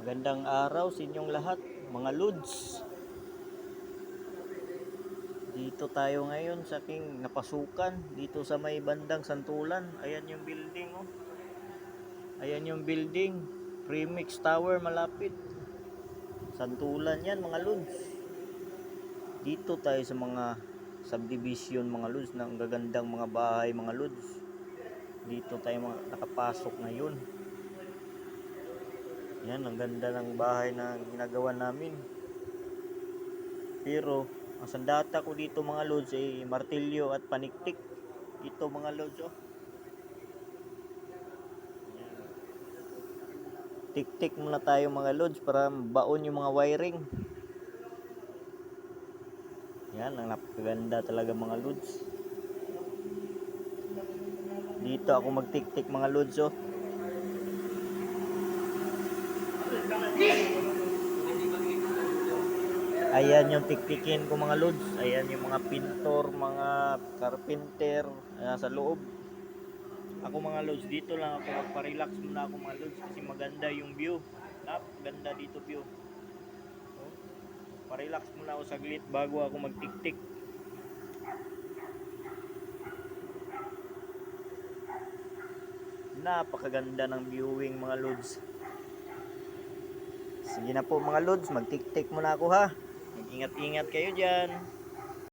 Magandang araw sa inyong lahat, mga lods. Dito tayo ngayon sa aking napasukan dito sa may bandang Santulan. Ayan yung building, oh. Ayan yung building, Premix Tower malapit. Santulan yan, mga lods. Dito tayo sa mga subdivision, mga lods, ng gagandang mga bahay, mga lods. Dito tayo nakapasok ngayon. Yan, ang ganda ng bahay na ginagawa namin. Pero ang sandata ko dito, mga lods, ay martilyo at paniktik. Ito, mga lods, oh. Tik-tik muna tayo, mga lods, para baon yung mga wiring. Yan, ang napakaganda talaga, mga lods. Dito ako magtik-tik, mga lods, oh. Ayan yung tiktikin ko, mga lods. Ayan yung mga pintor, mga carpenter sa loob. Ako, mga lods, dito lang ako magpa-relax muna ako, mga lods, kasi maganda yung view. Napakaganda dito view. Oh, pa-relax muna ako saglit bago ako magtik-tik. Napakaganda ng viewing, mga lods. Sige na po, mga lods, magtik-tik muna ako, ha. Mag-ingat-ingat kayo dyan.